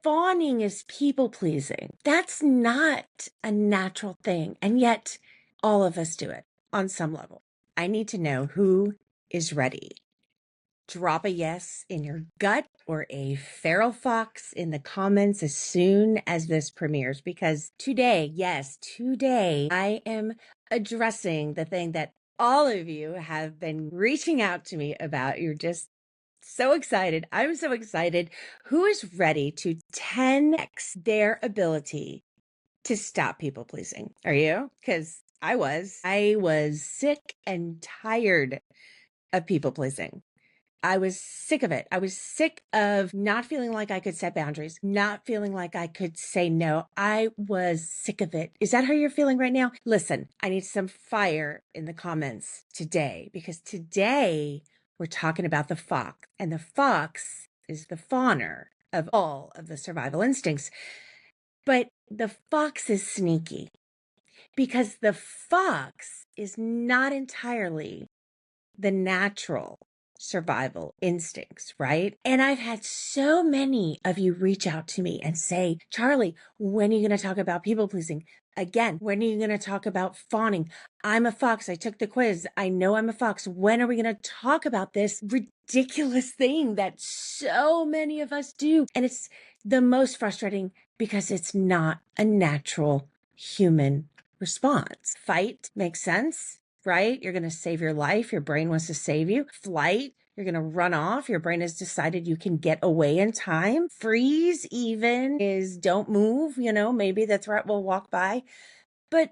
fawning is people pleasing. That's not a natural thing. And yet all of us do it on some level. I need to know who is ready. Drop a yes in your gut or a feral fox in the comments as soon as this premieres, because today, yes, today I am addressing the thing that all of you have been reaching out to me about. You're just so excited. I'm so excited. Who is ready to 10x their ability to stop people pleasing? Are you? Because I was sick and tired of people pleasing. I was sick of it. I was sick of not feeling like I could set boundaries, not feeling like I could say no. I was sick of it. Is that how you're feeling right now? Listen, I need some fire in the comments today, because today we're talking about the fox, and the fox is the fawner of all of the survival instincts. But the fox is sneaky, because the fox is not entirely the natural survival instincts, right? And I've had so many of you reach out to me and say, Charlie, when are you going to talk about people pleasing? Again, when are you going to talk about fawning? I'm a fox. I took the quiz. I know I'm a fox. When are we going to talk about this ridiculous thing that so many of us do? And it's the most frustrating because it's not a natural human response. Fight makes sense, right? You're going to save your life. Your brain wants to save you. Flight, you're going to run off. Your brain has decided you can get away in time. Freeze even is don't move, maybe the threat will walk by. But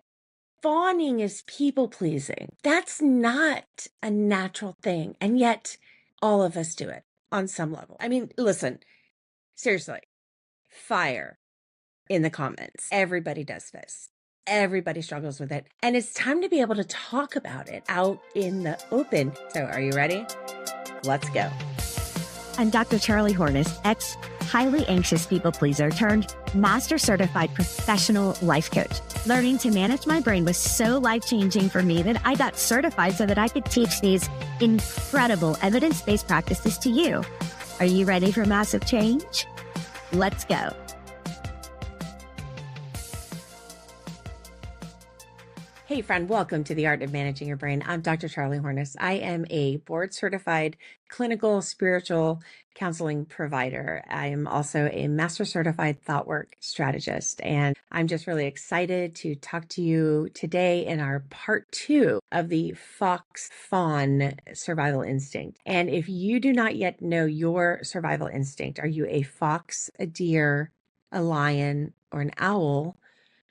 fawning is people pleasing. That's not a natural thing. And yet all of us do it on some level. I mean, listen, seriously, fire in the comments. Everybody does this. Everybody struggles with it. And it's time to be able to talk about it out in the open. So are you ready? Let's go. I'm Dr. Charlie Hornis, highly anxious people pleaser turned master certified professional life coach. Learning to manage my brain was so life-changing for me that I got certified so that I could teach these incredible evidence-based practices to you. Are you ready for massive change? Let's go. Hey friend, welcome to the Art of Managing Your Brain. I'm Dr. Charlie Hornis. I am a board certified clinical spiritual counseling provider. I am also a master certified thought work strategist. And I'm just really excited to talk to you today in our part 2 of the fox fawn survival instinct. And if you do not yet know your survival instinct, are you a fox, a deer, a lion, or an owl?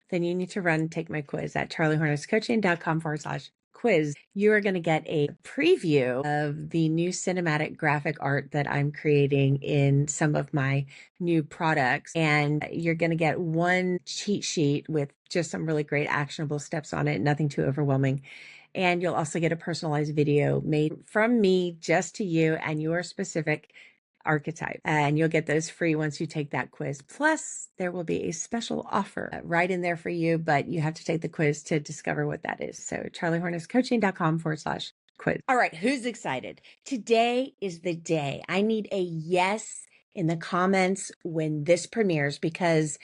Then you need to take my quiz at charliehorniscoaching.com/quiz. You are going to get a preview of the new cinematic graphic art that I'm creating in some of my new products. And you're going to get one cheat sheet with just some really great actionable steps on it, nothing too overwhelming. And you'll also get a personalized video made from me just to you and your specific archetype, and you'll get those free once you take that quiz. Plus there will be a special offer right in there for you, but you have to take the quiz to discover what that is. So charliehorniscoaching.com/quiz. All right, who's excited? Today is the day. I need a yes in the comments when this premieres, because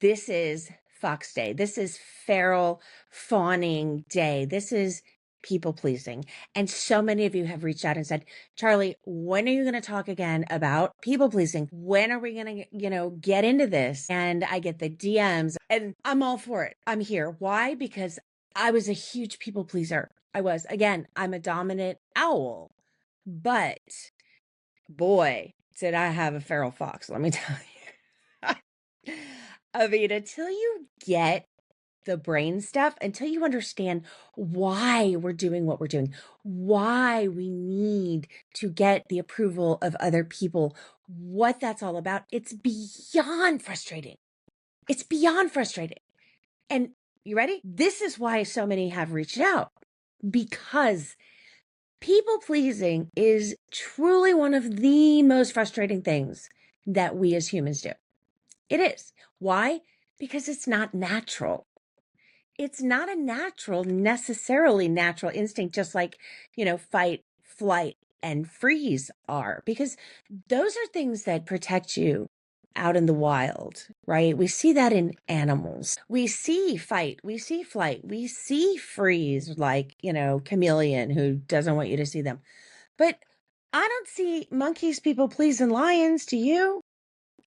this is Fox Day. This is feral fawning day. This is people pleasing. And so many of you have reached out and said, Charlie, when are you going to talk again about people pleasing? When are we going to, get into this? And I get the DMs and I'm all for it. I'm here. Why? Because I was a huge people pleaser. Again, I'm a dominant owl, but boy, did I have a feral fox. Let me tell you. I mean, until you get the brain stuff, until you understand why we're doing what we're doing, why we need to get the approval of other people, what that's all about, it's beyond frustrating. It's beyond frustrating. And you ready? This is why so many have reached out, because people pleasing is truly one of the most frustrating things that we as humans do. It is. Why? Because it's not natural. It's not a necessarily natural instinct, just like, fight, flight, and freeze are, because those are things that protect you out in the wild, right? We see that in animals. We see fight, we see flight, we see freeze, like, chameleon who doesn't want you to see them. But I don't see monkeys, people pleasing lions, do you?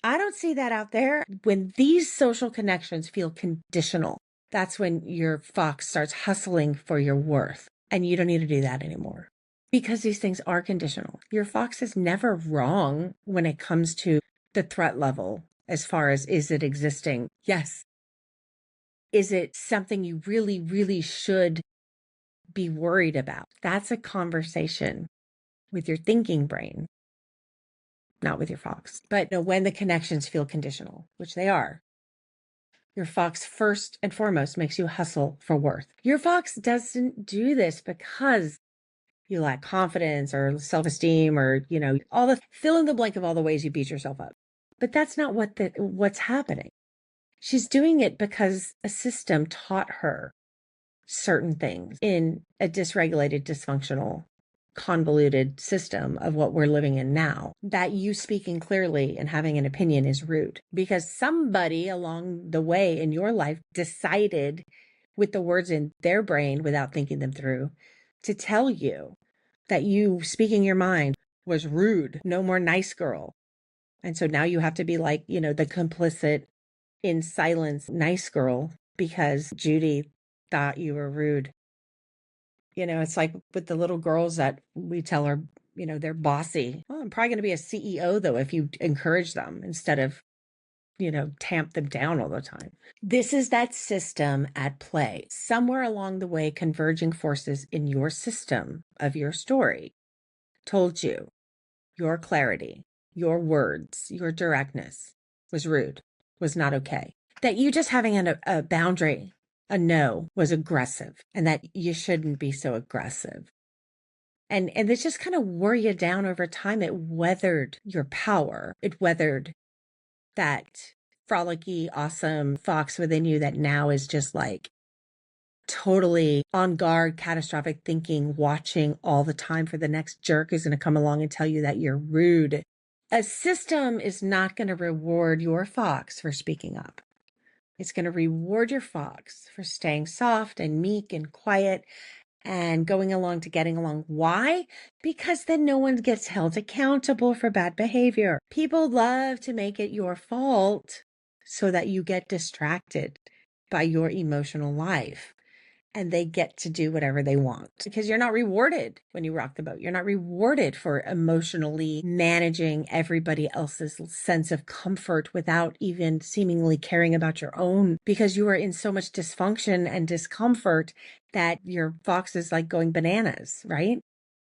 I don't see that out there. When these social connections feel conditional, that's when your fox starts hustling for your worth. And you don't need to do that anymore because these things are conditional. Your fox is never wrong when it comes to the threat level as far as, is it existing? Yes. Is it something you really, really should be worried about? That's a conversation with your thinking brain, not with your fox. But when the connections feel conditional, which they are, your fox first and foremost makes you hustle for worth. Your fox doesn't do this because you lack confidence or self-esteem or, all the fill in the blank of all the ways you beat yourself up. But that's not what's happening. She's doing it because a system taught her certain things in a dysregulated, dysfunctional, convoluted system of what we're living in now, that you speaking clearly and having an opinion is rude because somebody along the way in your life decided with the words in their brain without thinking them through to tell you that you speaking your mind was rude, no more nice girl. And so now you have to be like, the complicit in silence nice girl because Judy thought you were rude. It's like with the little girls that we tell her, they're bossy. Well, I'm probably going to be a CEO though if you encourage them instead of, tamp them down all the time. This is that system at play. Somewhere along the way, converging forces in your system of your story told you your clarity, your words, your directness was rude, was not okay. That you just having a boundary, a no, was aggressive, and that you shouldn't be so aggressive. And this just kind of wore you down over time. It weathered your power. It weathered that frolicky, awesome fox within you that now is just like totally on guard, catastrophic thinking, watching all the time for the next jerk who's going to come along and tell you that you're rude. A system is not going to reward your fox for speaking up. It's going to reward your fox for staying soft and meek and quiet and going along to getting along. Why? Because then no one gets held accountable for bad behavior. People love to make it your fault so that you get distracted by your emotional life. And they get to do whatever they want because you're not rewarded when you rock the boat. You're not rewarded for emotionally managing everybody else's sense of comfort without even seemingly caring about your own because you are in so much dysfunction and discomfort that your fox is like going bananas, right?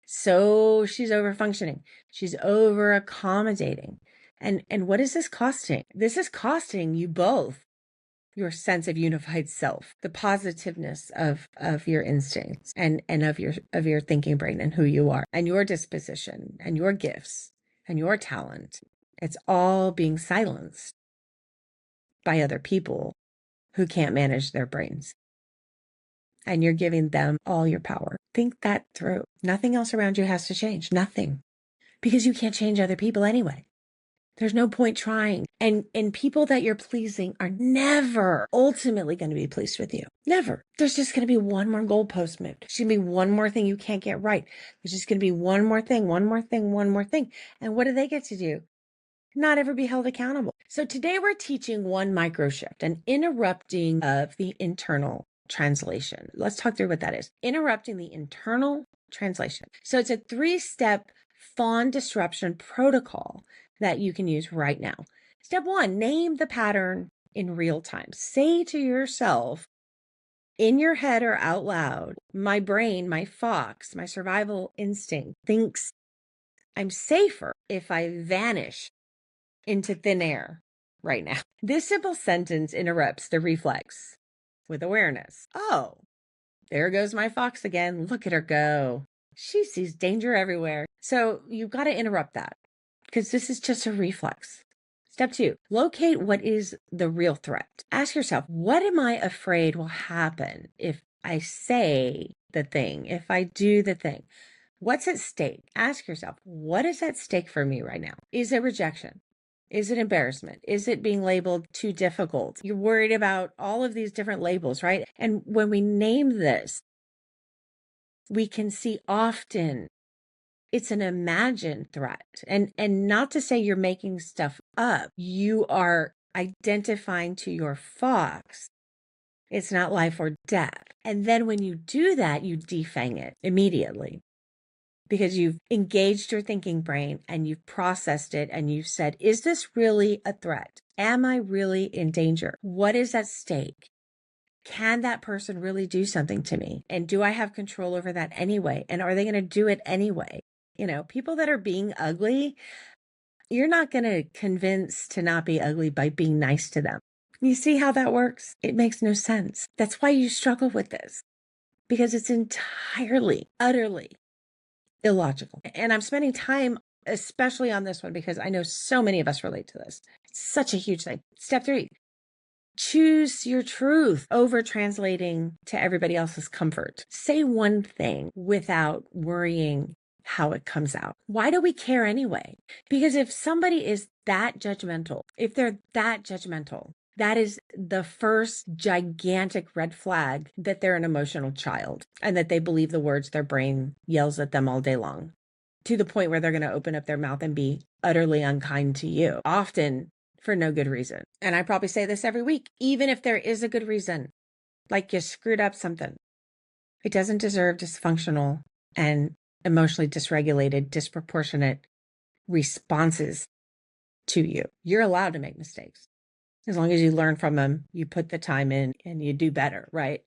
So she's over functioning. She's over accommodating. And what is this costing? This is costing you both your sense of unified self, the positiveness of your instincts and of your thinking brain and who you are and your disposition and your gifts and your talent. It's all being silenced by other people who can't manage their brains. And you're giving them all your power. Think that through. Nothing else around you has to change. Nothing. Because you can't change other people anyway. There's no point trying. And people that you're pleasing are never ultimately going to be pleased with you. Never. There's just going to be one more goalpost moved. There's going to be one more thing you can't get right. There's just going to be one more thing, one more thing, one more thing. And what do they get to do? Not ever be held accountable. So today we're teaching one micro shift, an interrupting of the internal translation. Let's talk through what that is. Interrupting the internal translation. So it's a 3-step fawn disruption protocol that you can use right now. Step 1, name the pattern in real time. Say to yourself in your head or out loud, my brain, my fox, my survival instinct thinks I'm safer if I vanish into thin air right now. This simple sentence interrupts the reflex with awareness. Oh, there goes my fox again. Look at her go. She sees danger everywhere. So you've got to interrupt that because this is just a reflex. Step 2, locate what is the real threat. Ask yourself, what am I afraid will happen if I say the thing, if I do the thing? What's at stake? Ask yourself, what is at stake for me right now? Is it rejection? Is it embarrassment? Is it being labeled too difficult? You're worried about all of these different labels, right? And when we name this, we can see often it's an imagined threat. And not to say you're making stuff up. You are identifying to your fox. It's not life or death. And then when you do that, you defang it immediately, because you've engaged your thinking brain and you've processed it and you've said, is this really a threat? Am I really in danger? What is at stake? Can that person really do something to me? And do I have control over that anyway? And are they going to do it anyway? You know, people that are being ugly, you're not going to convince to not be ugly by being nice to them. You see how that works? It makes no sense. That's why you struggle with this, because it's entirely, utterly illogical. And I'm spending time especially on this one because I know so many of us relate to this. It's such a huge thing. Step 3, choose your truth over translating to everybody else's comfort. Say one thing without worrying how it comes out. Why do we care anyway? Because if somebody is that judgmental, if they're that judgmental, that is the first gigantic red flag that they're an emotional child and that they believe the words their brain yells at them all day long, to the point where they're going to open up their mouth and be utterly unkind to you, often for no good reason. And I probably say this every week, even if there is a good reason, like you screwed up something, it doesn't deserve dysfunctional and emotionally dysregulated, disproportionate responses to you. You're allowed to make mistakes. As long as you learn from them, you put the time in and you do better, right?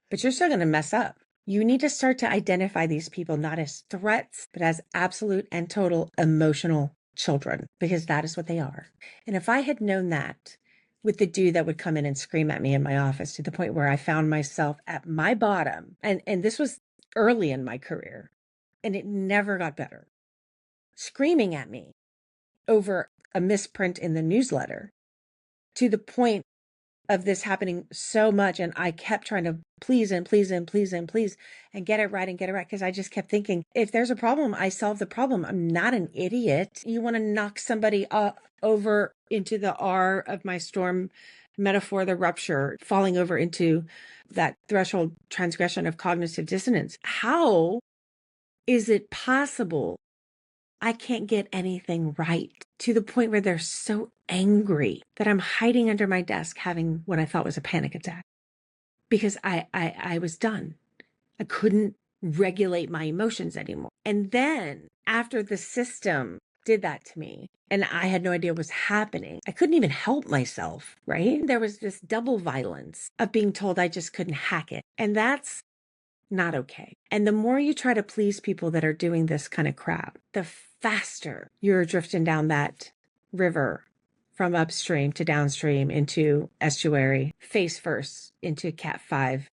But you're still going to mess up. You need to start to identify these people not as threats, but as absolute and total emotional children, because that is what they are. And if I had known that with the dude that would come in and scream at me in my office, to the point where I found myself at my bottom, and this was early in my career, and it never got better, screaming at me over a misprint in the newsletter, to the point of this happening so much. And I kept trying to please and please and please and please and get it right and get it right. Because I just kept thinking, if there's a problem, I solve the problem. I'm not an idiot. You want to knock somebody over into the R of my storm metaphor, the rupture, falling over into that threshold transgression of cognitive dissonance. How is it possible I can't get anything right, to the point where they're so angry that I'm hiding under my desk having what I thought was a panic attack, because I was done. I couldn't regulate my emotions anymore. And then after the system did that to me and I had no idea what was happening, I couldn't even help myself, right? There was this double violence of being told I just couldn't hack it. And that's not okay. And the more you try to please people that are doing this kind of crap, the faster you're drifting down that river from upstream to downstream into estuary, face first into Cat 5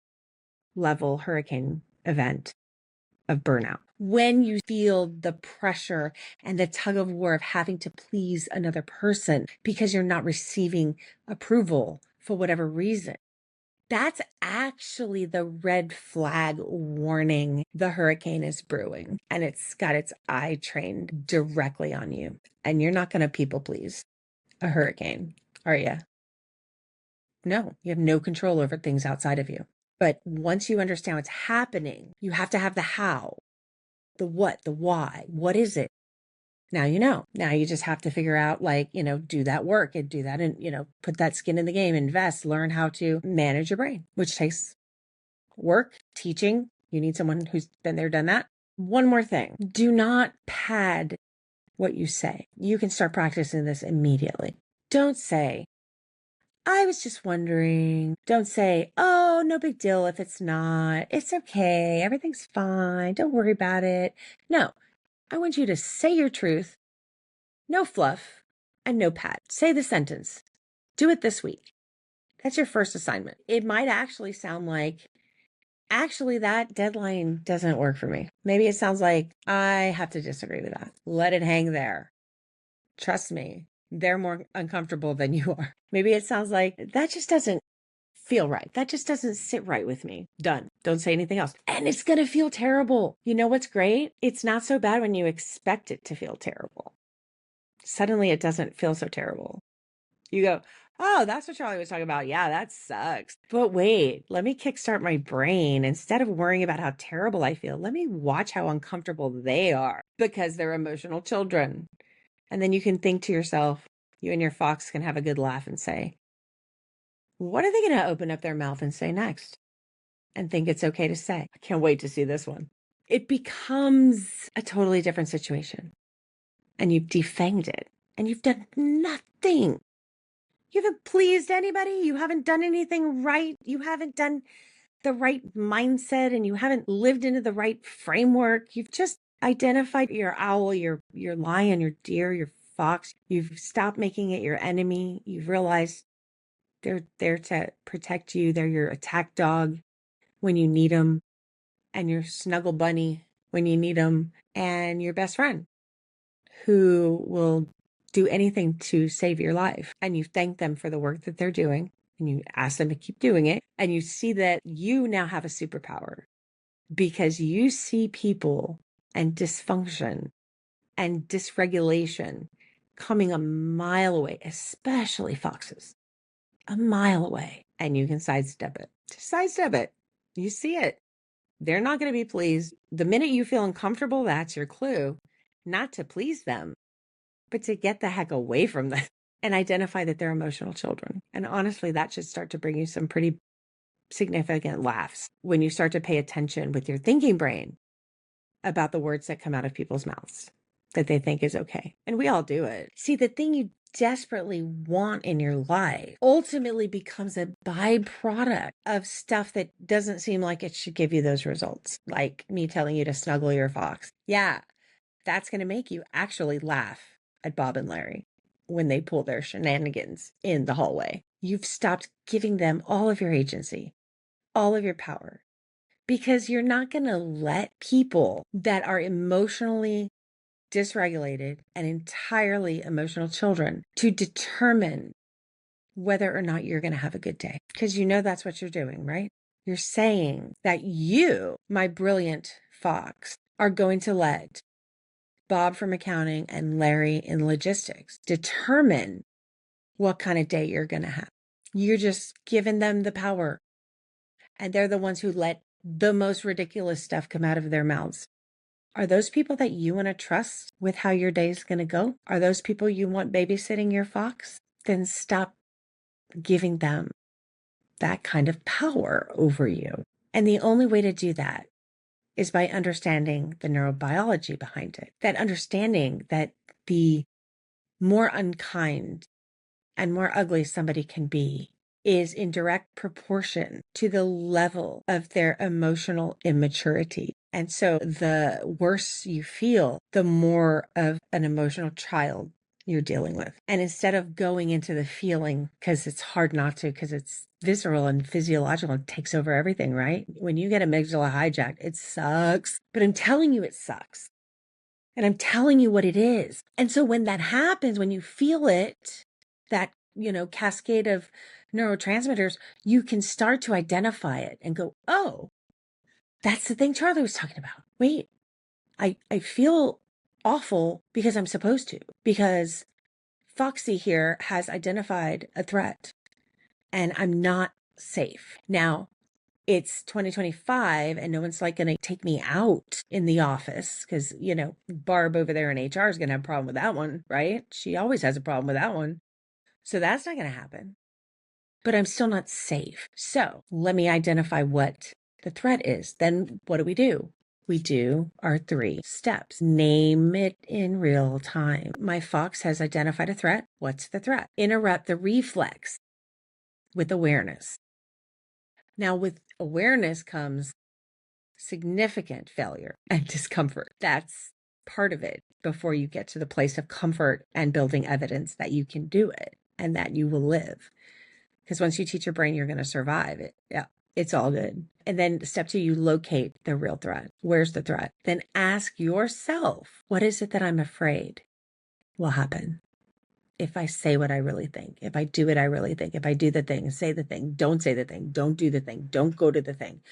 level hurricane event of burnout. When you feel the pressure and the tug of war of having to please another person because you're not receiving approval for whatever reason, that's actually the red flag warning the hurricane is brewing, and it's got its eye trained directly on you. And you're not going to people please a hurricane, are you? No, you have no control over things outside of you. But once you understand what's happening, you have to have the how, the what, the why. What is it? Now you know. Now you just have to figure out, like, do that work and do that and, put that skin in the game, invest, learn how to manage your brain, which takes work, teaching. You need someone who's been there, done that. One more thing. Do not pad what you say. You can start practicing this immediately. Don't say, I was just wondering. Don't say, oh, no big deal if it's not. It's okay. Everything's fine. Don't worry about it. No, I want you to say your truth. No fluff and no pad. Say the sentence. Do it this week. That's your first assignment. It might actually sound like, actually, that deadline doesn't work for me. Maybe it sounds like, I have to disagree with that. Let it hang there. Trust me, they're more uncomfortable than you are. Maybe it sounds like, that just doesn't feel right. That just doesn't sit right with me. Done. Don't say anything else. And it's going to feel terrible. You know what's great? It's not so bad when you expect it to feel terrible. Suddenly it doesn't feel so terrible. You go, oh, that's what Charlie was talking about. Yeah, that sucks. But wait, let me kickstart my brain. Instead of worrying about how terrible I feel, let me watch how uncomfortable they are because they're emotional children. And then you can think to yourself, you and your fox can have a good laugh and say, what are they going to open up their mouth and say next? And think it's okay to say. I can't wait to see this one. It becomes a totally different situation. And you've defanged it. And you've done nothing. You haven't pleased anybody. You haven't done anything right. You haven't done the right mindset and you haven't lived into the right framework. You've just identified your owl, your lion, your deer, your fox. You've stopped making it your enemy. You've realized they're there to protect you. They're your attack dog when you need them, and your snuggle bunny when you need them, and your best friend who will do anything to save your life. And you thank them for the work that they're doing and you ask them to keep doing it. And you see that you now have a superpower because you see people and dysfunction and dysregulation coming a mile away, especially foxes, a mile away, and you can sidestep it. Sidestep it. You see it. They're not going to be pleased. The minute you feel uncomfortable, that's your clue, not to please them, but to get the heck away from them and identify that they're emotional children. And honestly, that should start to bring you some pretty significant laughs when you start to pay attention with your thinking brain about the words that come out of people's mouths that they think is okay. And we all do it. See, the thing you desperately want in your life ultimately becomes a byproduct of stuff that doesn't seem like it should give you those results. Like me telling you to snuggle your fox. Yeah, that's going to make you actually laugh at Bob and Larry when they pull their shenanigans in the hallway. You've stopped giving them all of your agency, all of your power, because you're not going to let people that are emotionally dysregulated and entirely emotional children to determine whether or not you're going to have a good day. Because you know that's what you're doing, right? You're saying that you, my brilliant fox, are going to let Bob from accounting and Larry in logistics determine what kind of day you're going to have. You're just giving them the power. And they're the ones who let the most ridiculous stuff come out of their mouths. Are those people that you want to trust with how your day is going to go? Are those people you want babysitting your fox? Then stop giving them that kind of power over you. And the only way to do that is by understanding the neurobiology behind it. That understanding that the more unkind and more ugly somebody can be is in direct proportion to the level of their emotional immaturity. And so the worse you feel, the more of an emotional child you're dealing with. And instead of going into the feeling, because it's hard not to, because it's visceral and physiological, it takes over everything, right? When you get amygdala hijacked, it sucks. But I'm telling you, it sucks. And I'm telling you what it is. And so when that happens, when you feel it, that, cascade of neurotransmitters, you can start to identify it and go, oh, that's the thing Charlie was talking about. Wait, I feel awful because I'm supposed to, because Foxy here has identified a threat and I'm not safe. Now, it's 2025 and no one's like going to take me out in the office because, Barb over there in HR is going to have a problem with that one, right? She always has a problem with that one. So that's not going to happen. But I'm still not safe. So let me identify what the threat is. Then what do? We do our 3 steps. Name it in real time. My fox has identified a threat. What's the threat? Interrupt the reflex with awareness. Now, with awareness comes significant failure and discomfort. That's part of it before you get to the place of comfort and building evidence that you can do it and that you will live. Because once you teach your brain you're going to survive it, yeah, it's all good. And then step 2, you locate the real threat. Where's the threat? Then ask yourself, what is it that I'm afraid will happen if I say what I really think, if I do what I really think, if I do the thing, say the thing, don't say the thing, don't do the thing, don't go to the thing,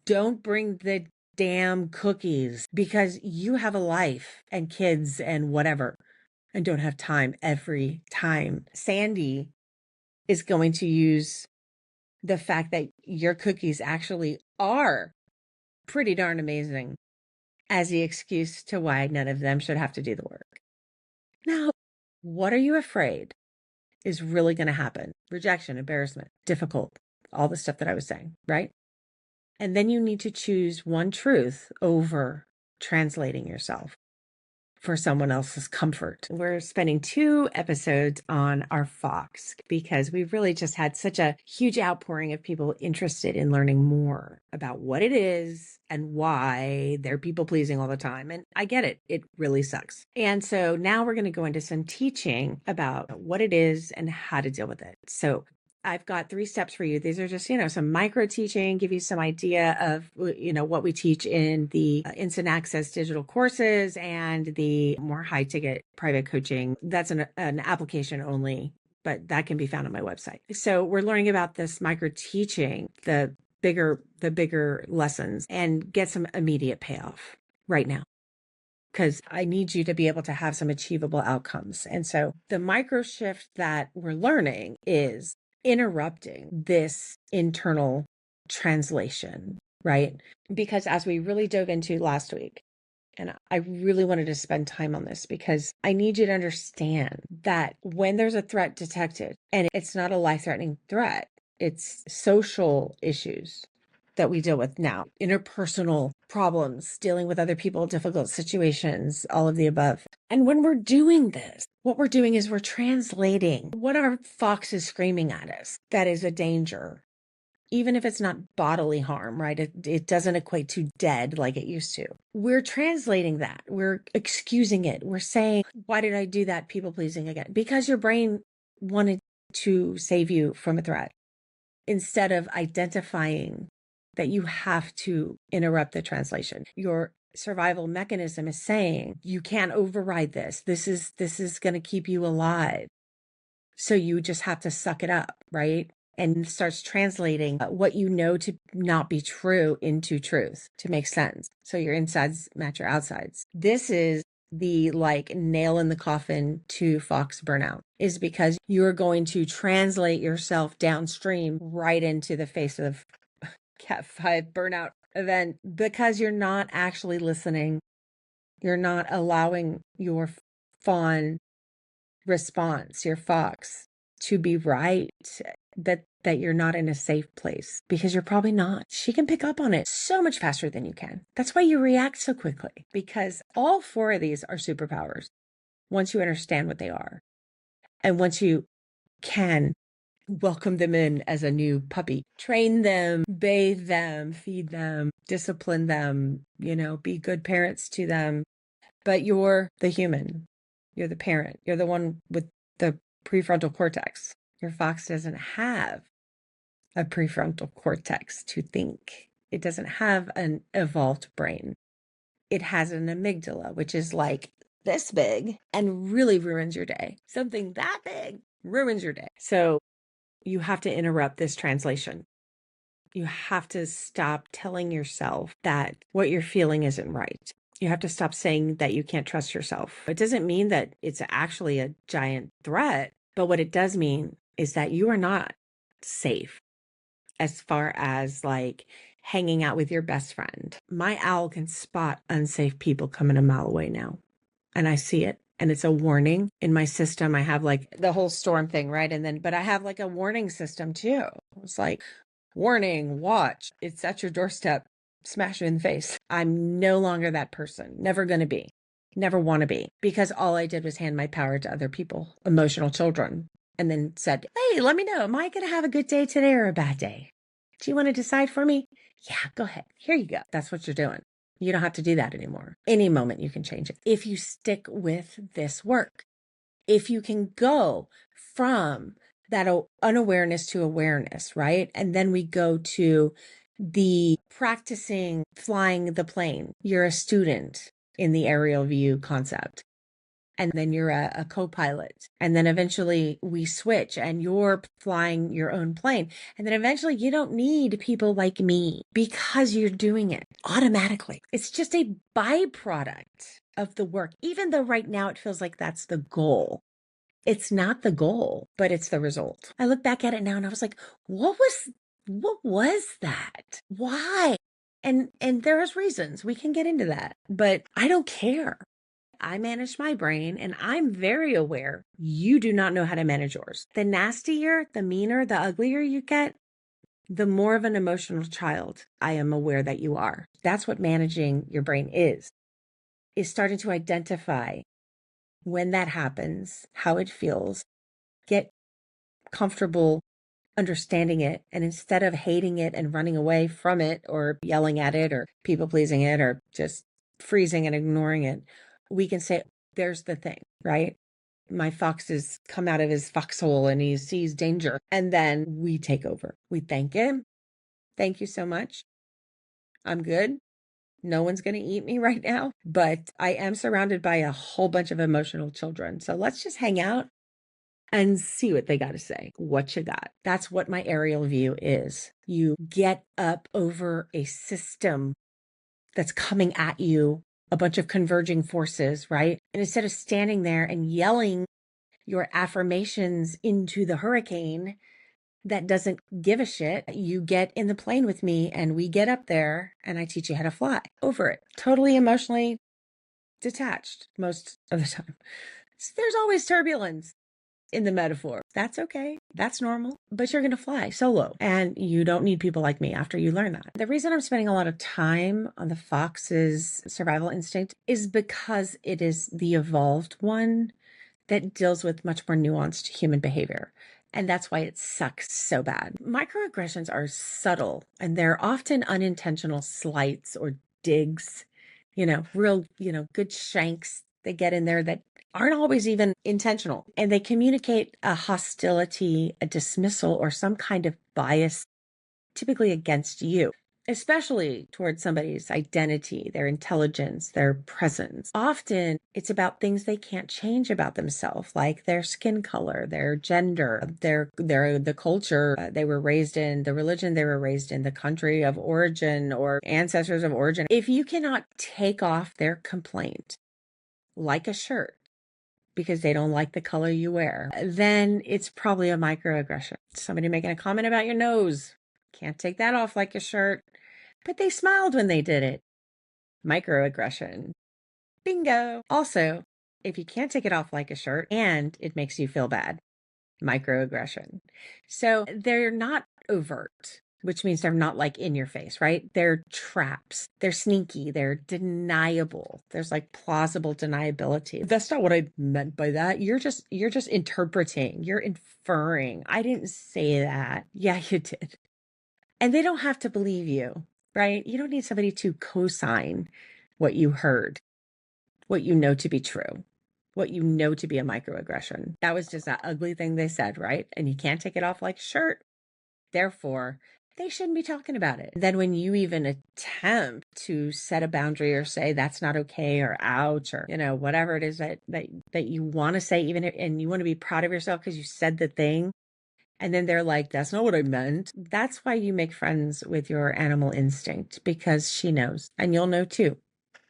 don't bring the damn cookies because you have a life and kids and whatever. and don't have time every time. Sandy is going to use the fact that your cookies actually are pretty darn amazing as the excuse to why none of them should have to do the work. Now, what are you afraid is really going to happen? Rejection, embarrassment, difficult, all the stuff that I was saying, right? And then you need to choose one truth over translating yourself for someone else's comfort. We're spending 2 episodes on our fox because we've really just had such a huge outpouring of people interested in learning more about what it is and why they're people pleasing all the time. And I get it. It really sucks. And so now we're going to go into some teaching about what it is and how to deal with it. So I've got 3 steps for you. These are just, some micro teaching, give you some idea of, what we teach in the instant access digital courses and the more high ticket private coaching. That's an application only, but that can be found on my website. So we're learning about this micro teaching, the bigger lessons, and get some immediate payoff right now, because I need you to be able to have some achievable outcomes. And so the micro shift that we're learning is interrupting this internal translation, right? Because as we really dove into last week, and I really wanted to spend time on this because I need you to understand that when there's a threat detected, and it's not a life-threatening threat, it's social issues that we deal with now, interpersonal problems, dealing with other people, difficult situations, all of the above. And when we're doing this, what we're doing is we're translating what our fox is screaming at us. That is a danger. Even if it's not bodily harm, right? It doesn't equate to dead like it used to. We're translating that. We're excusing it. We're saying, why did I do that people pleasing again? Because your brain wanted to save you from a threat, instead of identifying that you have to interrupt the translation. Your survival mechanism is saying, you can't override this. This is going to keep you alive. So you just have to suck it up, right? And starts translating what you know to not be true into truth to make sense. So your insides match your outsides. This is the nail in the coffin to fox burnout, is because you're going to translate yourself downstream right into the face of Cat 5 burnout event, because you're not actually listening. You're not allowing your fawn response, your fox, to be right, that you're not in a safe place, because you're probably not. She can pick up on it so much faster than you can. That's why you react so quickly, because all 4 of these are superpowers once you understand what they are. And once you can welcome them in as a new puppy, train them, bathe them, feed them, discipline them, be good parents to them. But you're the human. You're the parent. You're the one with the prefrontal cortex. Your fox doesn't have a prefrontal cortex to think. It doesn't have an evolved brain. It has an amygdala, which is like this big and really ruins your day. Something that big ruins your day. So you have to interrupt this translation. You have to stop telling yourself that what you're feeling isn't right. You have to stop saying that you can't trust yourself. It doesn't mean that it's actually a giant threat, but what it does mean is that you are not safe as far as hanging out with your best friend. My owl can spot unsafe people coming a mile away now, and I see it. And it's a warning in my system. I have the whole storm thing, right? But I have a warning system too. It's warning, watch, it's at your doorstep, smash you in the face. I'm no longer that person. Never going to be. Never want to be. Because all I did was hand my power to other people, emotional children, and then said, hey, let me know. Am I going to have a good day today or a bad day? Do you want to decide for me? Yeah, go ahead. Here you go. That's what you're doing. You don't have to do that anymore. Any moment you can change it. If you stick with this work, if you can go from that unawareness to awareness, right? And then we go to the practicing flying the plane. You're a student in the aerial view concept. And then you're a co-pilot. And then eventually we switch and you're flying your own plane. And then eventually you don't need people like me because you're doing it automatically. It's just a byproduct of the work, even though right now it feels like that's the goal. It's not the goal, but it's the result. I look back at it now and I was like, what was that? Why? And there's reasons. We can get into that, but I don't care. I manage my brain and I'm very aware you do not know how to manage yours. The nastier, the meaner, the uglier you get, the more of an emotional child I am aware that you are. That's what managing your brain is starting to identify when that happens, how it feels, get comfortable understanding it. And instead of hating it and running away from it or yelling at it or people pleasing it or just freezing and ignoring it, we can say, there's the thing, right? My fox has come out of his foxhole and he sees danger. And then we take over. We thank him. Thank you so much. I'm good. No one's going to eat me right now, but I am surrounded by a whole bunch of emotional children. So let's just hang out and see what they got to say. What you got? That's what my aerial view is. You get up over a system that's coming at you, a bunch of converging forces, right? And instead of standing there and yelling your affirmations into the hurricane that doesn't give a shit, you get in the plane with me and we get up there and I teach you how to fly over it. Totally emotionally detached most of the time. So there's always turbulence in the metaphor. That's okay. That's normal. But you're going to fly solo and you don't need people like me after you learn that. The reason I'm spending a lot of time on the fox's survival instinct is because it is the evolved one that deals with much more nuanced human behavior. And that's why it sucks so bad. Microaggressions are subtle and they're often unintentional slights or digs, real, good shanks they get in there that aren't always even intentional. And they communicate a hostility, a dismissal, or some kind of bias, typically against you, especially towards somebody's identity, their intelligence, their presence. Often it's about things they can't change about themselves, like their skin color, their gender, the culture they were raised in, the religion they were raised in, the country of origin or ancestors of origin. If you cannot take off their complaint like a shirt because they don't like the color you wear, then it's probably a microaggression. Somebody making a comment about your nose. Can't take that off like a shirt. But they smiled when they did it. Microaggression. Bingo. Also, if you can't take it off like a shirt and it makes you feel bad, microaggression. So they're not overt, which means they're not like in your face, right? They're traps. They're sneaky. They're deniable. There's like plausible deniability. That's not what I meant by that. You're just interpreting. You're inferring. I didn't say that. Yeah, you did. And they don't have to believe you, right? You don't need somebody to co-sign what you heard, what you know to be true, what you know to be a microaggression. That was just that ugly thing they said, right? And you can't take it off like a shirt. Therefore, they shouldn't be talking about it. Then when you even attempt to set a boundary or say that's not okay or ouch or, whatever it is that you want to say, and you want to be proud of yourself because you said the thing, and then they're like, that's not what I meant. That's why you make friends with your animal instinct, because she knows and you'll know too.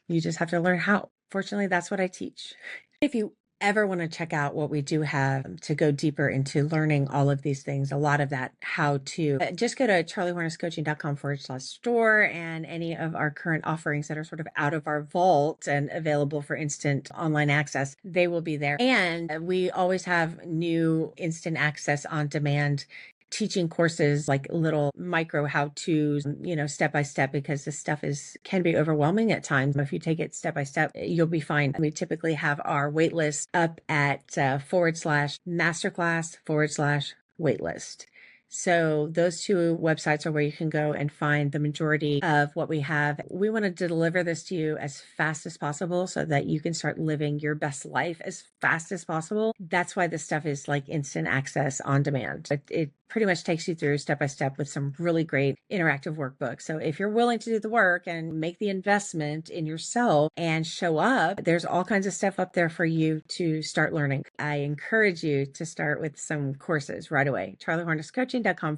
You just have to learn how. Fortunately, that's what I teach. If you ever want to check out what we do have to go deeper into learning all of these things, a lot of that how to, just go to charliehornesscoaching.com/store, and any of our current offerings that are sort of out of our vault and available for instant online access, they will be there. And we always have new instant access on demand teaching courses, like little micro how-tos, step by step, because this stuff can be overwhelming at times. If you take it step by step, you'll be fine. We typically have our waitlist up at /masterclass/waitlist. So those two websites are where you can go and find the majority of what we have. We want to deliver this to you as fast as possible so that you can start living your best life as fast as possible. That's why this stuff is like instant access on demand. It pretty much takes you through step by step with some really great interactive workbooks. So if you're willing to do the work and make the investment in yourself and show up, there's all kinds of stuff up there for you to start learning. I encourage you to start with some courses right away. charliehornesscoaching.com/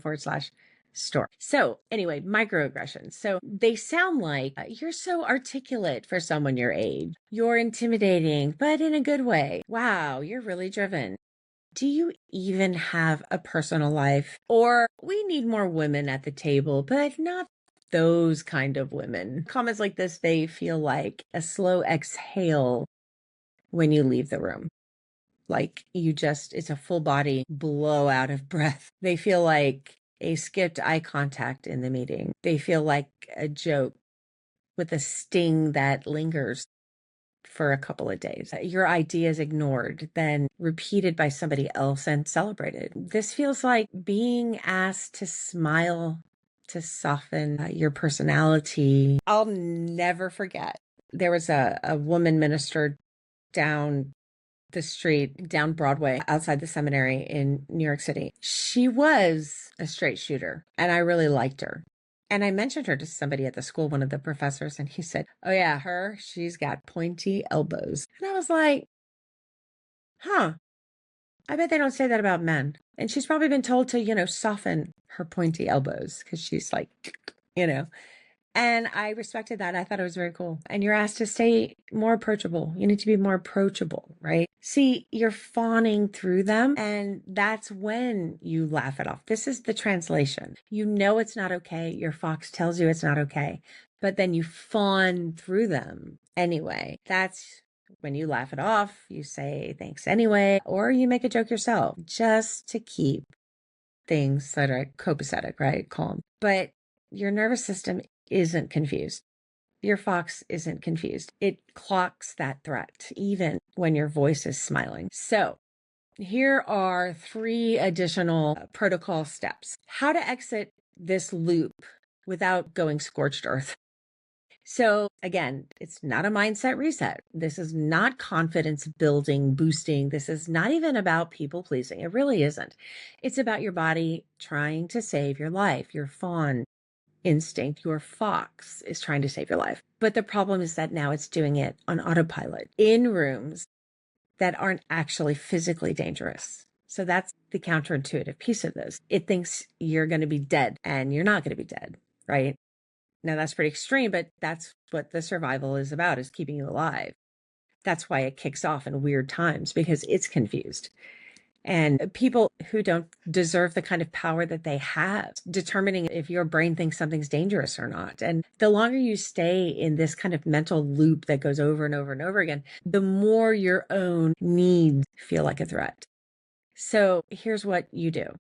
story. So anyway, microaggressions. So they sound like you're so articulate for someone your age. You're intimidating, but in a good way. Wow, you're really driven. Do you even have a personal life? Or we need more women at the table, but not those kind of women. Comments like this, they feel like a slow exhale when you leave the room. Like it's a full body blow out of breath. They feel like a skipped eye contact in the meeting. They feel like a joke with a sting that lingers for a couple of days. Your idea is ignored, then repeated by somebody else and celebrated. This feels like being asked to smile, to soften your personality. I'll never forget. There was a woman minister down the street, down Broadway, outside the seminary in New York City. She was a straight shooter, and I really liked her. And I mentioned her to somebody at the school, one of the professors, and he said, "Oh yeah, she's got pointy elbows." And I was like, huh, I bet they don't say that about men. And she's probably been told to, soften her pointy elbows because she's like, you know. And I respected that. I thought it was very cool. And you're asked to stay more approachable. You need to be more approachable, right? See, you're fawning through them, and that's when you laugh it off. This is the translation. You know it's not okay. Your fox tells you it's not okay, but then you fawn through them anyway. That's when you laugh it off. You say thanks anyway, or you make a joke yourself just to keep things that are copacetic, right? Calm. But your nervous system isn't confused. Your fox isn't confused. It clocks that threat, even when your voice is smiling. So here are 3 additional protocol steps. How to exit this loop without going scorched earth. So again, it's not a mindset reset. This is not confidence building, boosting. This is not even about people pleasing. It really isn't. It's about your body trying to save your life, your fawn instinct, your fox is trying to save your life. But the problem is that now it's doing it on autopilot in rooms that aren't actually physically dangerous. So that's the counterintuitive piece of this. It thinks you're going to be dead, and you're not going to be dead, right? Now that's pretty extreme, but that's what the survival is about, is keeping you alive. That's why it kicks off in weird times, because it's confused. And people who don't deserve the kind of power that they have, determining if your brain thinks something's dangerous or not. And the longer you stay in this kind of mental loop that goes over and over and over again, the more your own needs feel like a threat. So here's what you do.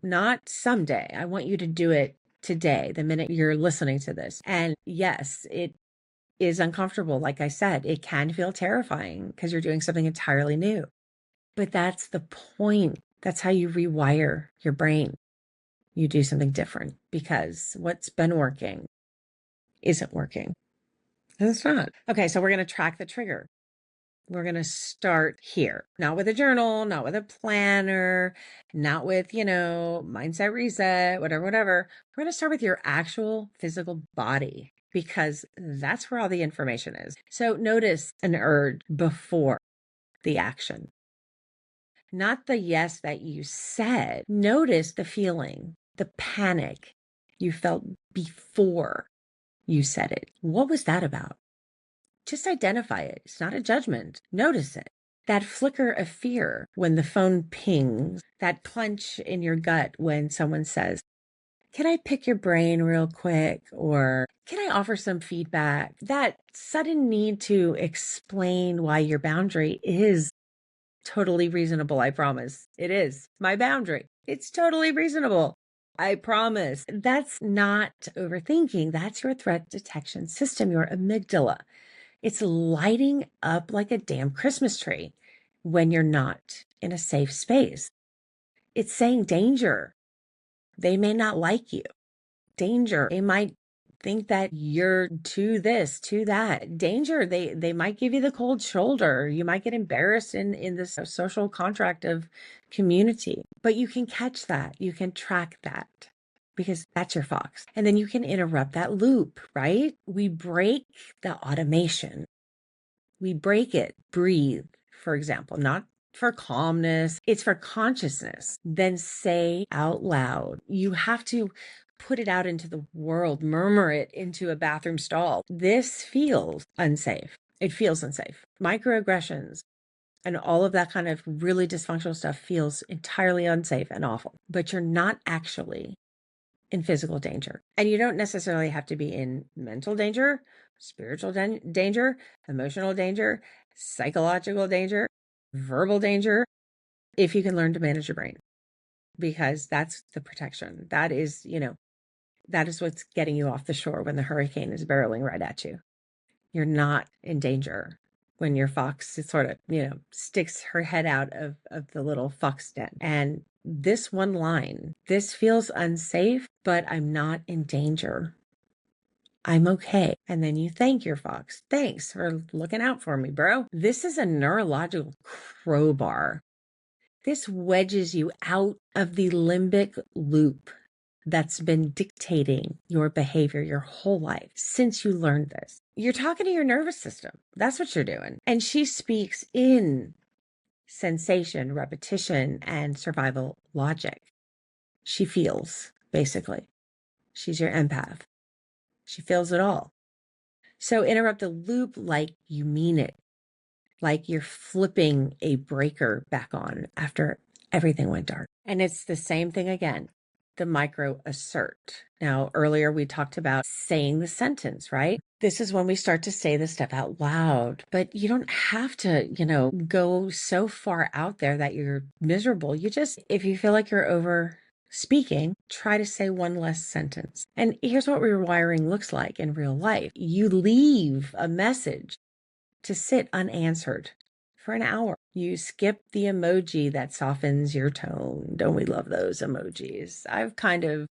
Not someday. I want you to do it today, the minute you're listening to this. And yes, it is uncomfortable. Like I said, it can feel terrifying because you're doing something entirely new. But that's the point. That's how you rewire your brain. You do something different, because what's been working isn't working. It's not. Okay, so we're going to track the trigger. We're going to start here, not with a journal, not with a planner, not with, mindset reset, whatever. We're going to start with your actual physical body, because that's where all the information is. So notice an urge before the action. Not the yes that you said. Notice the feeling, the panic you felt before you said it. What was that about? Just identify it. It's not a judgment. Notice it. That flicker of fear when the phone pings, that clench in your gut when someone says, "Can I pick your brain real quick?" Or "Can I offer some feedback?" That sudden need to explain why your boundary is totally reasonable. I promise. It is my boundary. It's totally reasonable. I promise. That's not overthinking. That's your threat detection system, your amygdala. It's lighting up like a damn Christmas tree when you're not in a safe space. It's saying danger. They may not like you. Danger. They might think that you're to this, to that. Danger. They might give you the cold shoulder. You might get embarrassed in this social contract of community. But you can catch that. You can track that, because that's your fox. And then you can interrupt that loop, right? We break the automation. We break it. Breathe, for example, not for calmness. It's for consciousness. Then say out loud. You have to put it out into the world, murmur it into a bathroom stall. This feels unsafe. It feels unsafe. Microaggressions and all of that kind of really dysfunctional stuff feels entirely unsafe and awful, but you're not actually in physical danger. And you don't necessarily have to be in mental danger, spiritual danger, emotional danger, psychological danger, verbal danger, if you can learn to manage your brain, because that's the protection. That is, that is what's getting you off the shore when the hurricane is barreling right at you. You're not in danger when your fox sort of, sticks her head out of the little fox den. And this one line, this feels unsafe, but I'm not in danger. I'm okay. And then you thank your fox. Thanks for looking out for me, bro. This is a neurological crowbar. This wedges you out of the limbic loop that's been dictating your behavior your whole life since you learned this. You're talking to your nervous system. That's what you're doing. And she speaks in sensation, repetition, and survival logic. She feels, basically. She's your empath. She feels it all. So interrupt the loop like you mean it, like you're flipping a breaker back on after everything went dark. And it's the same thing again, the micro assert. Now, earlier we talked about saying the sentence, right? This is when we start to say this stuff out loud, but you don't have to, go so far out there that you're miserable. You just, if you feel like you're over speaking, try to say one less sentence. And here's what rewiring looks like in real life. You leave a message to sit unanswered for an hour. You skip the emoji that softens your tone. Don't we love those emojis? I've kind of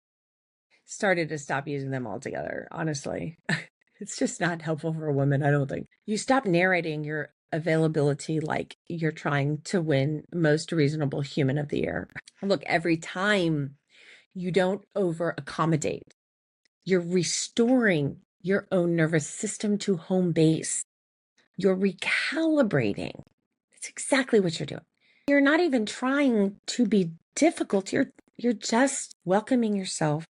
started to stop using them altogether, honestly. It's just not helpful for a woman, I don't think. You stop narrating your availability like you're trying to win most reasonable human of the year. Look, every time you don't over accommodate, you're restoring your own nervous system to home base. You're recalibrating. It's exactly what you're doing. You're not even trying to be difficult. You're just welcoming yourself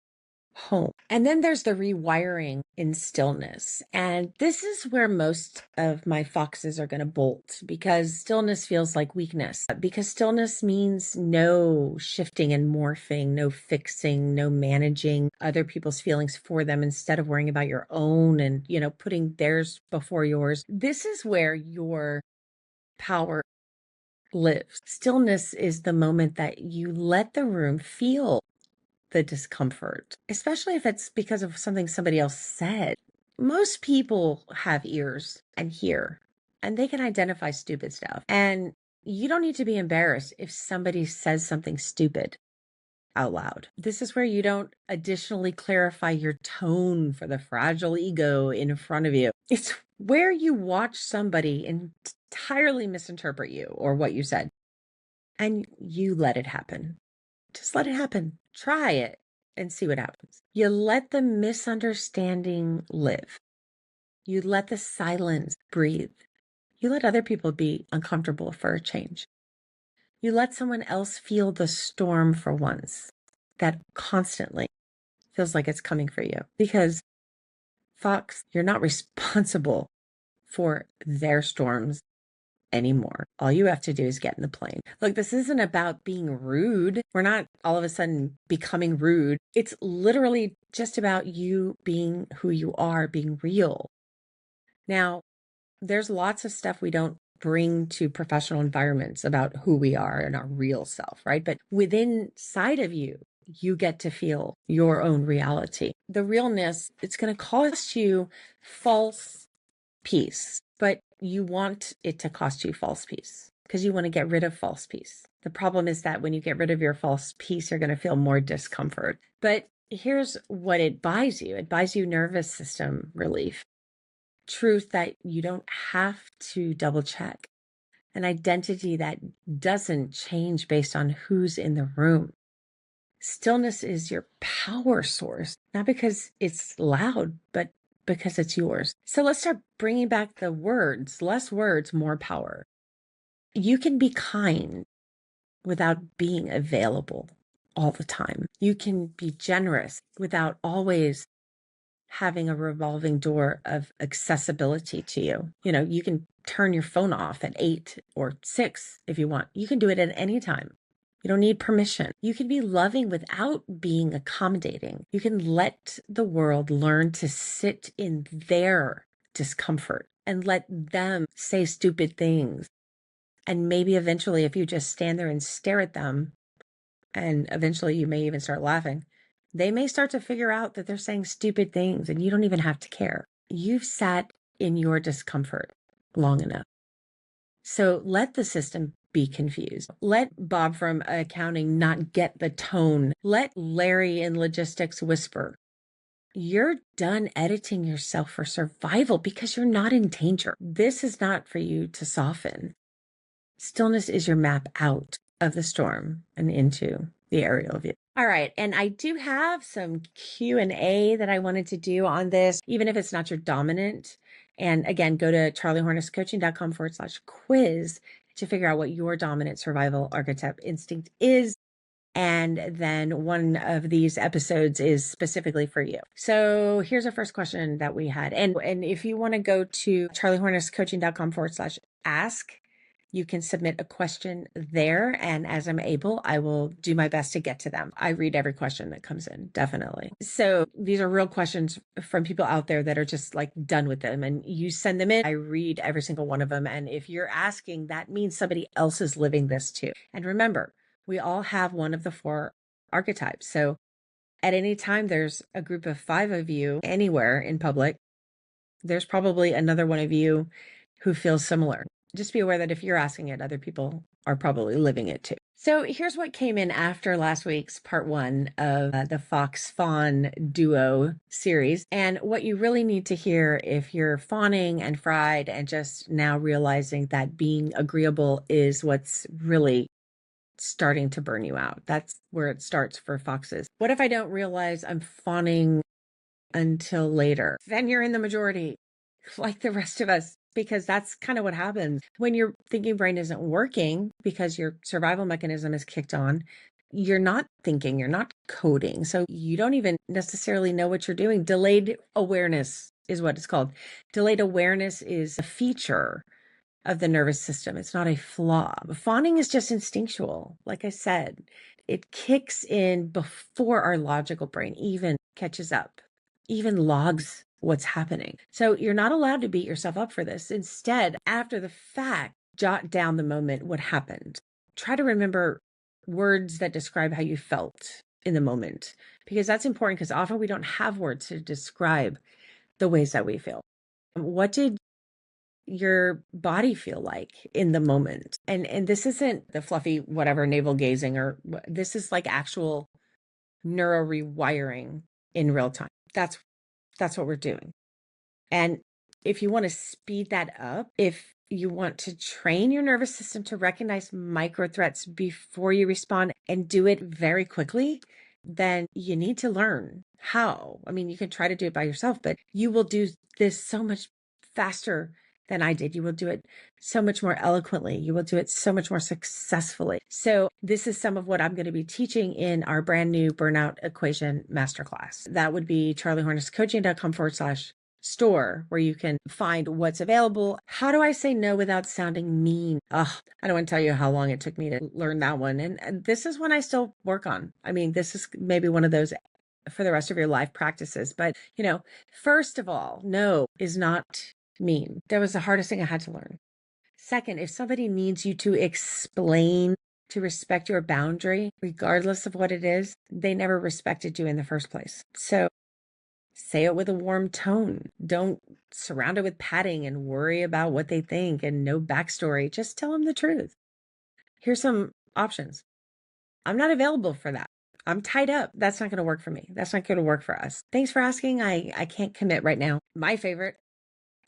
home. And then there's the rewiring in stillness. And this is where most of my foxes are going to bolt, because stillness feels like weakness, because stillness means no shifting and morphing, no fixing, no managing other people's feelings for them instead of worrying about your own and, putting theirs before yours. This is where your power lives. Stillness is the moment that you let the room feel the discomfort, especially if it's because of something somebody else said. Most people have ears and hear, and they can identify stupid stuff. And you don't need to be embarrassed if somebody says something stupid out loud. This is where you don't additionally clarify your tone for the fragile ego in front of you. It's where you watch somebody entirely misinterpret you or what you said, and you let it happen. Just let it happen. Try it and see what happens. You let the misunderstanding live. You let the silence breathe. You let other people be uncomfortable for a change. You let someone else feel the storm for once that constantly feels like it's coming for you. Because, Fox, you're not responsible for their storms anymore. All you have to do is get in the plane. Look, this isn't about being rude. We're not all of a sudden becoming rude. It's literally just about you being who you are, being real. Now, there's lots of stuff we don't bring to professional environments about who we are and our real self, right? But within inside of you, you get to feel your own reality. The realness, it's going to cost you false peace, but you want it to cost you false peace because you want to get rid of false peace. The problem is that when you get rid of your false peace, you're going to feel more discomfort. But here's what it buys you. It buys you nervous system relief. Truth that you don't have to double check. An identity that doesn't change based on who's in the room. Stillness is your power source, not because it's loud, but because it's yours. So let's start bringing back the words, less words, more power. You can be kind without being available all the time. You can be generous without always having a revolving door of accessibility to you. You can turn your phone off at 8 or 6 if you want. You can do it at any time. You don't need permission. You can be loving without being accommodating. You can let the world learn to sit in their discomfort and let them say stupid things. And maybe eventually, if you just stand there and stare at them, and eventually you may even start laughing, they may start to figure out that they're saying stupid things and you don't even have to care. You've sat in your discomfort long enough. So let the system be confused. Let Bob from accounting not get the tone. Let Larry in logistics whisper. You're done editing yourself for survival because you're not in danger. This is not for you to soften. Stillness is your map out of the storm and into the aerial view. All right. And I do have some Q&A that I wanted to do on this, even if it's not your dominant. And again, go to charliehornesscoaching.com/quiz to figure out what your dominant survival archetype instinct is. And then one of these episodes is specifically for you. So here's our first question that we had. And if you want to go to charliehornesscoaching.com/ask, you can submit a question there. And as I'm able, I will do my best to get to them. I read every question that comes in, definitely. So these are real questions from people out there that are just like done with them. And you send them in. I read every single one of them. And if you're asking, that means somebody else is living this too. And remember, we all have one of the 4 archetypes. So at any time there's a group of 5 of you anywhere in public, there's probably another one of you who feels similar. Just be aware that if you're asking it, other people are probably living it too. So here's what came in after last week's part 1 of the Fox Fawn duo series. And what you really need to hear if you're fawning and fried and just now realizing that being agreeable is what's really starting to burn you out. That's where it starts for foxes. What if I don't realize I'm fawning until later? Then you're in the majority, like the rest of us, because that's kind of what happens when your thinking brain isn't working because your survival mechanism is kicked on. You're not thinking, you're not coding. So you don't even necessarily know what you're doing. Delayed awareness is what it's called. Delayed awareness is a feature of the nervous system. It's not a flaw. Fawning is just instinctual. Like I said, it kicks in before our logical brain even catches up, even logs what's happening. So you're not allowed to beat yourself up for this. Instead, after the fact, jot down the moment, what happened. Try to remember words that describe how you felt in the moment, because that's important because often we don't have words to describe the ways that we feel. What did your body feel like in the moment? And this isn't the fluffy whatever navel gazing, or this is like actual neuro rewiring in real time. That's what we're doing. And if you want to speed that up, if you want to train your nervous system to recognize micro threats before you respond and do it very quickly, then you need to learn how. I mean, you can try to do it by yourself, but you will do this so much faster than I did. You will do it so much more eloquently. You will do it so much more successfully. So this is some of what I'm going to be teaching in our brand new burnout equation masterclass. That would be charliehornesscoaching.com/store, where you can find what's available. How do I say no without sounding mean? I don't want to tell you how long it took me to learn that one. And this is one I still work on. I mean, this is maybe one of those for the rest of your life practices. But, first of all, no is not mean. That was the hardest thing I had to learn. Second, if somebody needs you to explain to respect your boundary, regardless of what it is, they never respected you in the first place. So say it with a warm tone. Don't surround it with padding and worry about what they think and no backstory. Just tell them the truth. Here's some options. I'm not available for that. I'm tied up. That's not going to work for me. That's not going to work for us. Thanks for asking. I can't commit right now. My favorite.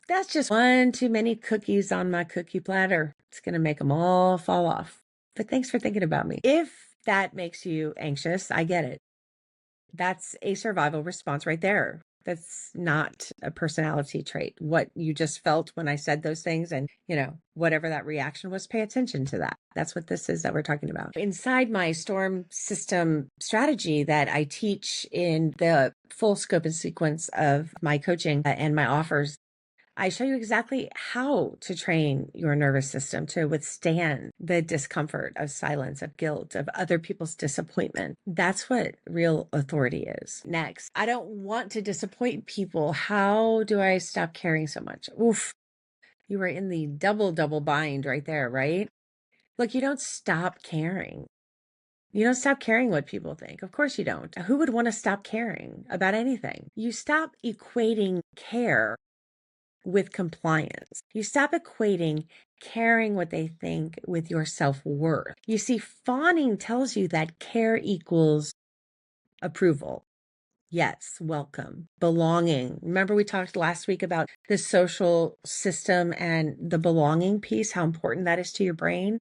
That's just one too many cookies on my cookie platter. It's going to make them all fall off. But thanks for thinking about me. If that makes you anxious, I get it. That's a survival response right there. That's not a personality trait. What you just felt when I said those things and, whatever that reaction was, pay attention to that. That's what this is that we're talking about. Inside my storm system strategy that I teach in the full scope and sequence of my coaching and my offers, I show you exactly how to train your nervous system to withstand the discomfort of silence, of guilt, of other people's disappointment. That's what real authority is. Next, I don't want to disappoint people. How do I stop caring so much? Oof, you were in the double bind right there, right? Look, you don't stop caring. You don't stop caring what people think. Of course you don't. Who would want to stop caring about anything? You stop equating care with compliance. You stop equating caring what they think with your self-worth. You see, fawning tells you that care equals approval. Yes, welcome, belonging. Remember we talked last week about the social system and the belonging piece, how important that is to your brain.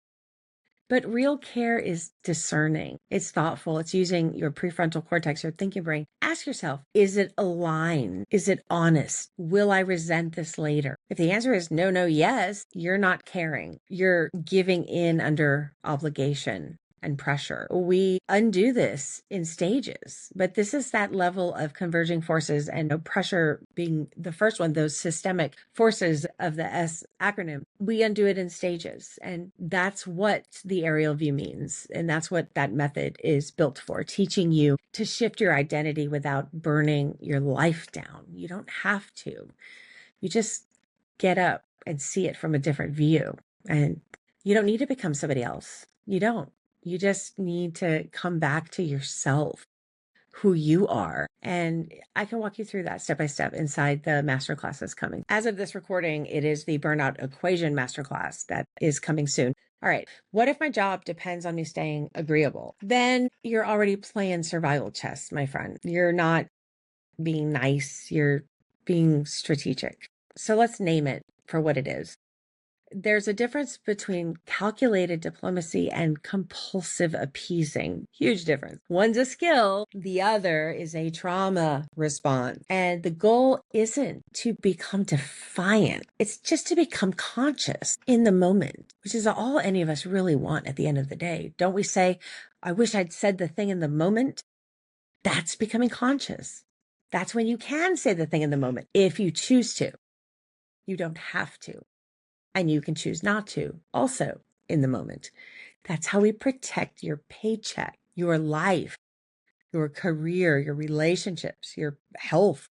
But real care is discerning. It's thoughtful. It's using your prefrontal cortex, your thinking brain. Ask yourself, is it aligned? Is it honest? Will I resent this later? If the answer is no, yes, you're not caring. You're giving in under obligation and pressure. We undo this in stages, but this is that level of converging forces, and pressure being the first one, those systemic forces of the S acronym. We undo it in stages, and that's what the aerial view means. And that's what that method is built for, teaching you to shift your identity without burning your life down. You don't have to. You just get up and see it from a different view. And you don't need to become somebody else. You don't. You just need to come back to yourself, who you are. And I can walk you through that step by step inside the masterclass that's coming. As of this recording, it is the burnout equation masterclass that is coming soon. All right. What if my job depends on me staying agreeable? Then you're already playing survival chess, my friend. You're not being nice. You're being strategic. So let's name it for what it is. There's a difference between calculated diplomacy and compulsive appeasing. Huge difference. One's a skill, the other is a trauma response. And the goal isn't to become defiant. It's just to become conscious in the moment, which is all any of us really want at the end of the day. Don't we say, I wish I'd said the thing in the moment? That's becoming conscious. That's when you can say the thing in the moment if you choose to. You don't have to. And you can choose not to, also in the moment. That's how we protect your paycheck, your life, your career, your relationships, your health,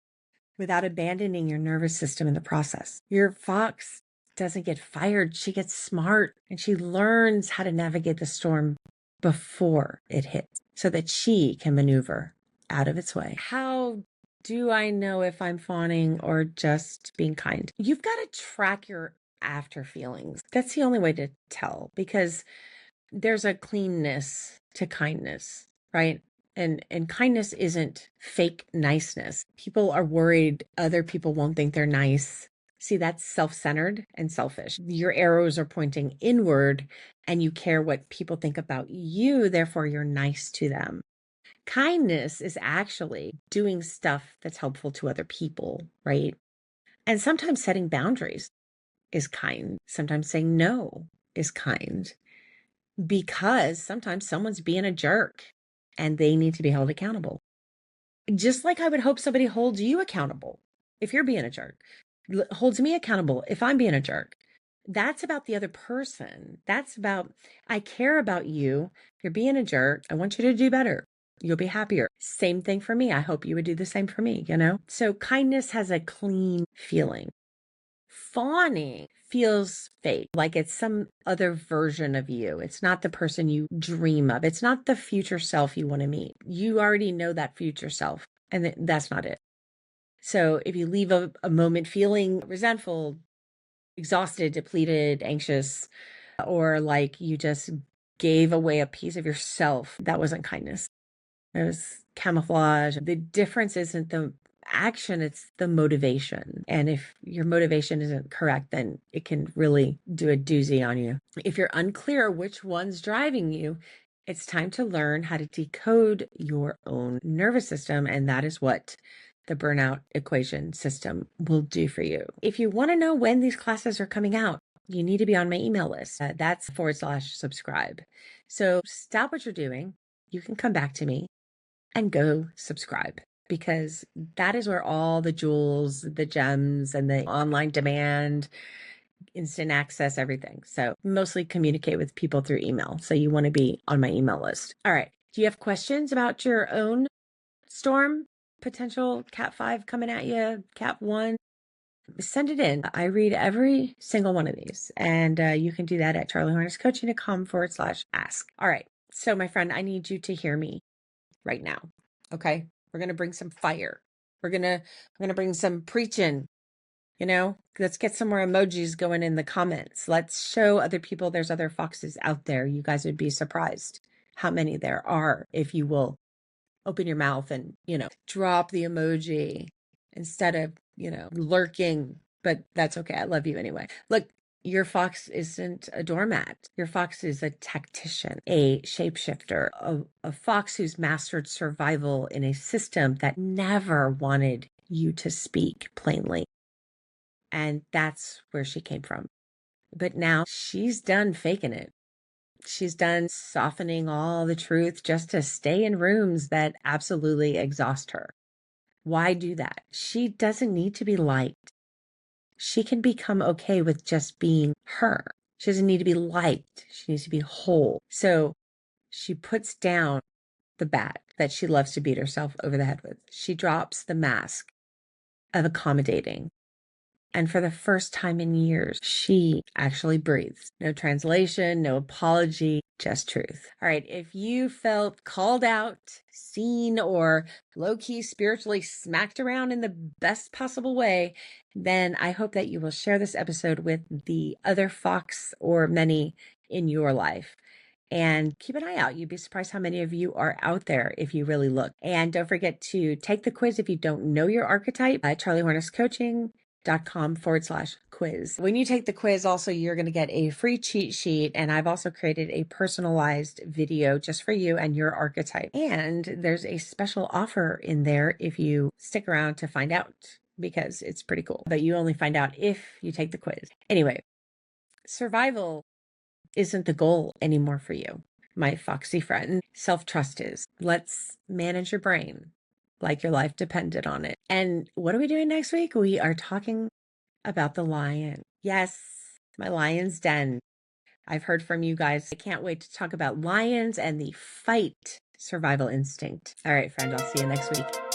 without abandoning your nervous system in the process. Your fox doesn't get fired. She gets smart, and she learns how to navigate the storm before it hits so that she can maneuver out of its way. How do I know if I'm fawning or just being kind? You've got to track your after feelings. That's the only way to tell, because there's a cleanness to kindness, right? And kindness isn't fake niceness. People are worried other people won't think they're nice. See, that's self-centered and selfish. Your arrows are pointing inward and you care what people think about you, therefore you're nice to them. Kindness is actually doing stuff that's helpful to other people, right? And sometimes setting boundaries is kind. Sometimes saying no is kind, because sometimes someone's being a jerk and they need to be held accountable. Just like I would hope somebody holds you accountable if you're being a jerk, holds me accountable if I'm being a jerk. That's about the other person. That's about, I care about you. You're being a jerk. I want you to do better. You'll be happier. Same thing for me. I hope you would do the same for me, So kindness has a clean feeling. Fawning feels fake, like it's some other version of you. It's not the person you dream of. It's not the future self you want to meet. You already know that future self, and that's not it. So if you leave a moment feeling resentful, exhausted, depleted, anxious, or like you just gave away a piece of yourself, that wasn't kindness. It was camouflage. The difference isn't the action, it's the motivation. And if your motivation isn't correct, then it can really do a doozy on you. If you're unclear which one's driving you, it's time to learn how to decode your own nervous system. And that is what the burnout equation system will do for you. If you want to know when these classes are coming out, you need to be on my email list. That's /subscribe. So stop what you're doing. You can come back to me and go subscribe, because that is where all the jewels, the gems, and the online demand, instant access, everything. So mostly communicate with people through email. So you want to be on my email list. All right. Do you have questions about your own storm? Potential Cat 5 coming at you, Cat 1? Send it in. I read every single one of these. And you can do that at charliehornetscoaching.com/ask. All right. So, my friend, I need you to hear me right now. Okay. We're going to bring some fire. We're going to bring some preaching. Let's get some more emojis going in the comments. Let's show other people there's other foxes out there. You guys would be surprised how many there are if you will open your mouth and, drop the emoji instead of, lurking. But that's okay. I love you anyway. Look, your fox isn't a doormat. Your fox is a tactician, a shapeshifter, a fox who's mastered survival in a system that never wanted you to speak plainly. And that's where she came from. But now she's done faking it. She's done softening all the truth just to stay in rooms that absolutely exhaust her. Why do that? She doesn't need to be liked. She can become okay with just being her. She doesn't need to be liked. She needs to be whole. So she puts down the bat that she loves to beat herself over the head with. She drops the mask of accommodating. And for the first time in years, she actually breathes. No translation, no apology, just truth. All right. If you felt called out, seen, or low-key spiritually smacked around in the best possible way, then I hope that you will share this episode with the other fox or many in your life. And keep an eye out. You'd be surprised how many of you are out there if you really look. And don't forget to take the quiz if you don't know your archetype at charliehornetscoaching.com/quiz. When you take the quiz, also, you're going to get a free cheat sheet. And I've also created a personalized video just for you and your archetype. And there's a special offer in there if you stick around to find out, because it's pretty cool. But you only find out if you take the quiz. Anyway, survival isn't the goal anymore for you, my foxy friend. Self-trust is. Let's manage your brain like your life depended on it. And what are we doing next week? We are talking about the lion. Yes, my lion's den. I've heard from you guys. I can't wait to talk about lions and the fight survival instinct. All right, friend, I'll see you next week.